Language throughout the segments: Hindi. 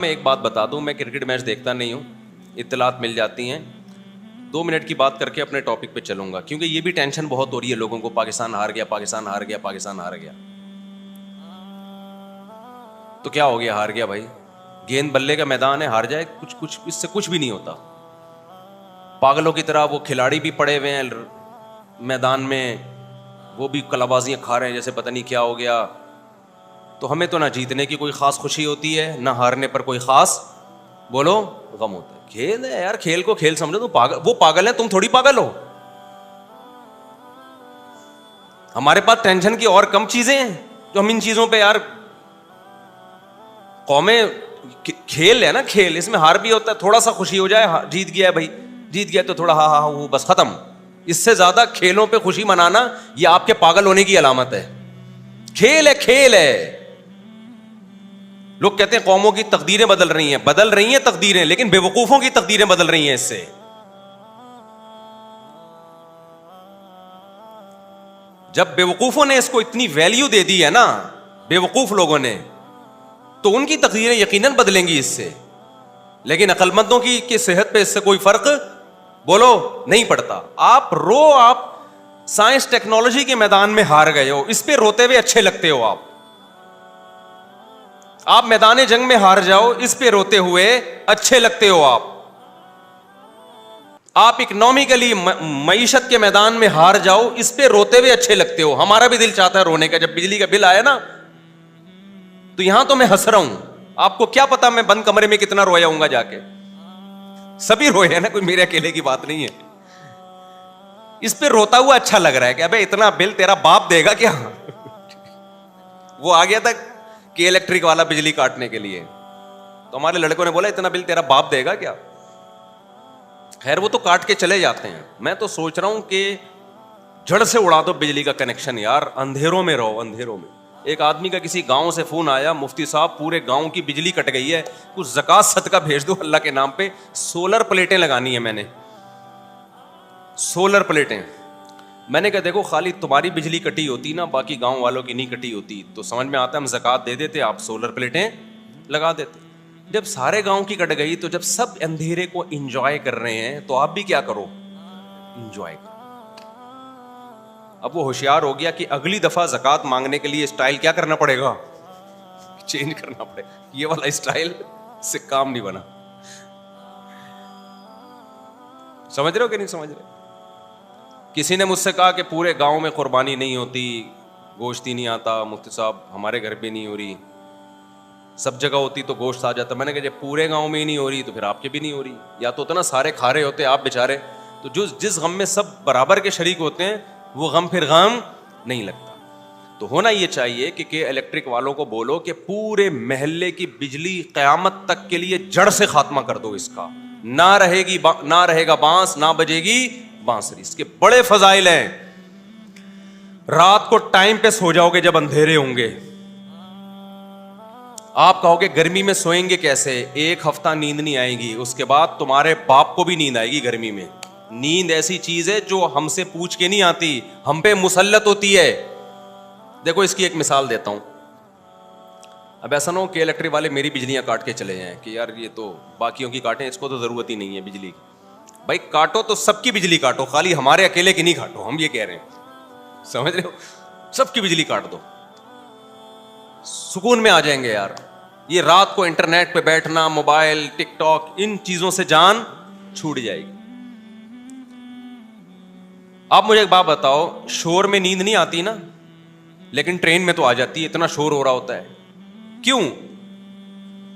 मैं एक बात बता दूं, मैं क्रिकेट मैच देखता नहीं हूं, इत्तलात मिल जाती हैं। 2 मिनट की बात करके अपने टॉपिक पे चलूंगा, क्योंकि ये भी टेंशन बहुत हो रही है लोगों को। पाकिस्तान हार गया, पाकिस्तान हार गया, पाकिस्तान हार गया। तो क्या हो गया? हार गया भाई, गेंद बल्ले का मैदान है, हार जाए, कुछ कुछ इससे कुछ भी नहीं होता। पागलों की तरह वो खिलाड़ी भी पड़े हुए हैं मैदान में, वो भी कलाबाजियां खा रहे हैं जैसे पता नहीं क्या हो गया। तो हमें तो ना जीतने की कोई खास खुशी होती है, ना हारने पर कोई खास बोलो गम होता है। खेल है यार, खेल को खेल समझो। तो वो पागल है, तुम थोड़ी पागल हो। हमारे पास टेंशन की और कम चीजें हैं जो हम इन चीजों पे यार कौमें। खेल है ना, खेल, इसमें हार भी होता है, थोड़ा सा खुशी हो जाए, जीत गया भाई, जीत गया तो थोड़ा हा हा वो बस खत्म। इससे ज्यादा खेलों पे खुशी मनाना ये आपके पागल होने की अलामत है। खेल है, खेल है। लोग कहते हैं कौमों की तकदीरें बदल रही हैं तकदीरें, लेकिन बेवकूफों की तकदीरें बदल रही हैं इससे। जब बेवकूफों ने इसको इतनी वैल्यू दे दी है ना, बेवकूफ लोगों ने, तो उनकी तकदीरें यकीनन बदलेंगी इससे। लेकिन अक्लमंदों की सेहत पे इससे कोई फर्क बोलो नहीं पड़ता। आप साइंस टेक्नोलॉजी के मैदान में हार गए हो, इस पे रोते हुए अच्छे लगते हो। आप मैदान जंग में हार जाओ, इस पे रोते हुए अच्छे लगते हो। आप इकोनॉमिकली मईशत के मैदान में हार जाओ, इस पे रोते हुए अच्छे लगते हो। हमारा भी दिल चाहता है रोने का। जब बिजली का बिल आया ना, तो यहां तो मैं हंस रहा हूं, आपको क्या पता मैं बंद कमरे में कितना रोया हूंगा जाके। सभी रोए हैं ना, कोई मेरे अकेले की बात नहीं है। इस पे रोता हुआ अच्छा लग रहा है कि अबे इतना बिल तेरा बाप देगा क्या। वो आ गया था कि इलेक्ट्रिक वाला बिजली काटने के लिए, तो हमारे लड़कों ने बोला इतना बिल तेरा बाप देगा क्या। खैर वो तो काट के चले जाते हैं। मैं तो सोच रहा हूं कि जड़ से उड़ा दो बिजली का कनेक्शन यार, अंधेरों में रहो, अंधेरों में। एक आदमी का किसी गांव से फोन आया, मुफ्ती साहब पूरे गांव की बिजली कट गई है, कुछ ज़कात सदका भेज दो अल्लाह के नाम पे। सोलर प्लेटें लगानी है मैंने, सोलर प्लेटें। मैंने कहा देखो, खाली तुम्हारी बिजली कटी होती ना, बाकी गांव वालों की नहीं कटी होती, तो समझ में आता हम ज़कात दे देते, आप सोलर प्लेटें लगा देते। जब सारे गांव की कट गई, तो जब सब अंधेरे को एंजॉय कर रहे हैं, तो आप भी क्या करो, एंजॉय करो। अब वो होशियार हो गया कि अगली दफा ज़कात मांगने के लिए स्टाइल क्या करना पड़ेगा, चेंज करना पड़ेगा। ये वाला स्टाइल से काम नहीं बना। समझ रहे हो कि नहीं समझ रहे? किसी ने मुझसे कहा कि पूरे गांव में कुर्बानी नहीं होती, गोश्त ही नहीं आता। मुफ्ती साहब हमारे घर पे नहीं हो रही, सब जगह होती तो गोश्त आ जाता। मैंने कहा जब पूरे गांव में ही नहीं हो रही तो फिर आपके भी नहीं हो रही। या तो ना सारे खा रहे होते आप बेचारे, तो जो जिस गम में सब बराबर के शरीक होते हैं, वो गम फिर गम नहीं लगता। तो होना ये चाहिए कि इलेक्ट्रिक वालों को बोलो कि पूरे महल्ले की बिजली क़यामत तक के लिए जड़ से खात्मा कर दो इसका। ना रहेगा बांस, ना बजेगी बांसुरी। इसके बड़े फजाइल हैं। रात को टाइम पे सो जाओगे जब अंधेरे होंगे। आप कहोगे गर्मी में सोएंगे कैसे, 1 हफ्ता नींद नहीं आएगी, उसके बाद तुम्हारे बाप को भी नींद आएगी गर्मी में। नींद ऐसी चीज है जो हमसे पूछ के नहीं आती, हम पे मुसल्लत होती है। देखो इसकी एक मिसाल देता हूं। अब ऐसा ना हो कि इलेक्ट्रिक वाले मेरी बिजलियां काट के चले जाएं कि यार ये तो बाकियों की काटें, इसको तो जरूरत ही नहीं है बिजली की। भाई काटो तो सबकी बिजली काटो, खाली हमारे अकेले की नहीं काटो। हम ये कह रहे हैं, समझ रहे हो? सबकी बिजली काट दो, सुकून में आ जाएंगे यार। ये रात को इंटरनेट पे बैठना, मोबाइल, टिकटॉक, इन चीजों से जान छूट जाएगी। आप मुझे एक बात बताओ, शोर में नींद नहीं आती ना, लेकिन ट्रेन में तो आ जाती है, इतना शोर हो रहा होता है। क्यों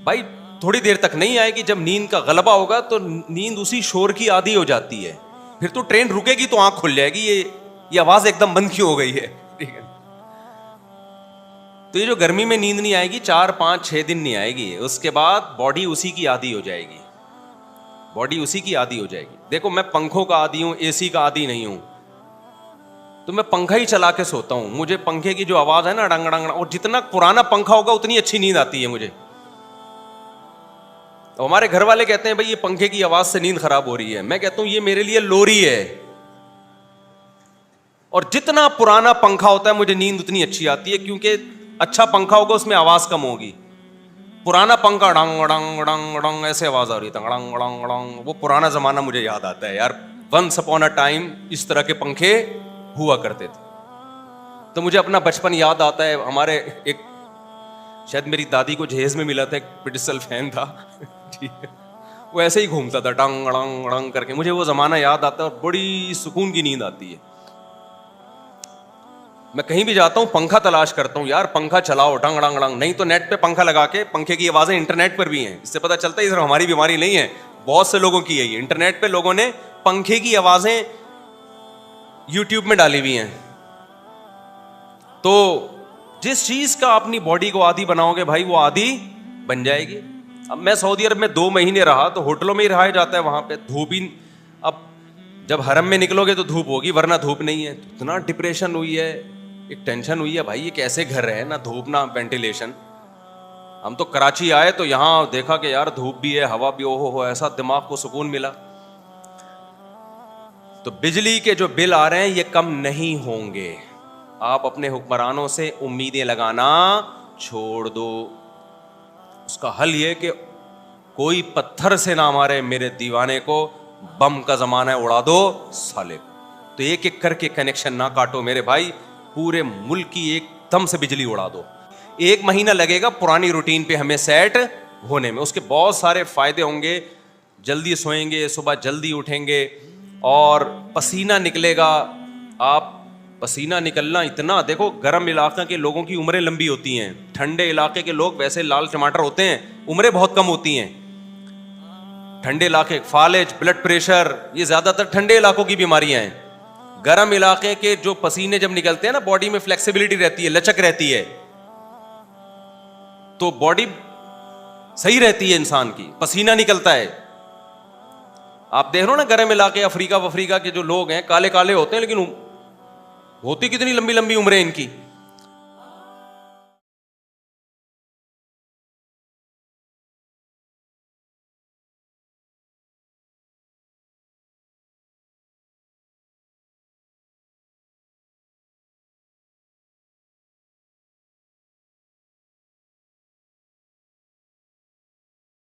भाई? थोड़ी देर तक नहीं आएगी, जब नींद का गलबा होगा तो नींद उसी शोर की आदी हो जाती है। फिर तो ट्रेन रुकेगी तो आंख खुल जाएगी, ये आवाज एकदम बंद क्यों हो गई है। ठीक है, तो ये जो गर्मी में नींद नहीं आएगी, 4, 5, 6 दिन नहीं आएगी, उसके बाद बॉडी उसी की आदी हो जाएगी। बॉडी उसी की आदी हो जाएगी। देखो मैं पंखों का आदी हूं, एसी का आदी नहीं हूं, तो मैं पंखा ही चला के सोता हूं। मुझे पंखे की जो आवाज है ना, डंग डंग, और जितना पुराना पंखा होगा उतनी अच्छी नींद आती है मुझे। तो हमारे घर वाले कहते हैं भाई ये पंखे की आवाज से नींद खराब हो रही है। मैं कहता हूं ये मेरे लिए लोरी है, और जितना पुराना पंखा होता है मुझे नींद उतनी अच्छी आती है, क्योंकि अच्छा पंखा होगा उसमें आवाज कम होगी। पुराना पंखा डंग डंग डंग डंग ऐसे आवाज आ रही था, डंग डंग डंग। वो पुराना जमाना मुझे याद आता है यार। वंस अपॉन अ टाइम इस तरह के पंखे हुआ करते थे। तो मुझे अपना बचपन याद आता है। हमारे एक, शायद मेरी दादी को जहेज में मिला था, एक पिडिसल फैन था ठीक है, वो ऐसे ही घूमता था डंग डंग डंग करके। मुझे वो जमाना याद आता है और बड़ी सुकून की नींद आती है। मैं कहीं भी जाता हूं पंखा तलाश करता हूं, यार पंखा चलाओ डंग डंग डंग। नहीं तो नेट पे पंखा लगा के, पंखे की आवाजें इंटरनेट पर भी हैं, इससे पता चलता है सिर्फ हमारी बीमारी नहीं है, बहुत से लोगों की है ये। इंटरनेट पे लोगों ने पंखे की आवाजें यूट्यूब में डाली हुई हैं। तो जिस चीज का अपनी बॉडी को आदी बनाओगे भाई, वो आदी बन जाएगी। अब मैं सऊदी अरब में 2 महीने रहा तो होटलों में ही रहा जाता है, वहां पे धूप ही। अब जब हरम में निकलोगे तो धूप होगी, वरना धूप नहीं है। तो इतना डिप्रेशन हुई है, एक टेंशन हुई है भाई, ये कैसे घर है, ना धूप ना वेंटिलेशन। हम तो कराची आए तो यहां देखा कि यार धूप भी है, हवा भी, हो ऐसा दिमाग को सुकून मिला। तो बिजली के जो बिल आ रहे हैं ये कम नहीं होंगे। आप अपने हुक्मरानों से उम्मीदें लगाना छोड़ दो। उसका हल ये कि कोई पत्थर से ना मारे मेरे दीवाने को, बम का जमाना है उड़ा दो साले। तो एक एक करके कनेक्शन ना काटो मेरे भाई, पूरे मुल्क की एकदम से बिजली उड़ा दो। 1 महीना लगेगा पुरानी रूटीन पे हमें सेट होने में। उसके बहुत सारे फायदे होंगे। जल्दी सोएंगे, सुबह जल्दी उठेंगे और पसीना निकलेगा। आप पसीना निकलना इतना, देखो गर्म इलाके के लोगों की उम्रें लंबी होती हैं, ठंडे इलाके के लोग वैसे लाल टमाटर होते हैं, उम्रें बहुत कम होती हैं। ठंडे इलाके फालेज, ब्लड प्रेशर, ये ज्यादातर ठंडे इलाकों की बीमारियां हैं। गर्म इलाके के जो पसीने जब निकलते हैं ना, बॉडी में फ्लेक्सिबिलिटी रहती है, लचक रहती है, तो बॉडी सही रहती है इंसान की, पसीना निकलता है। आप देख रहे हो ना गर्म इलाके अफ्रीका के जो लोग हैं, काले काले होते हैं लेकिन होती कितनी लंबी लंबी उम्रें इनकी।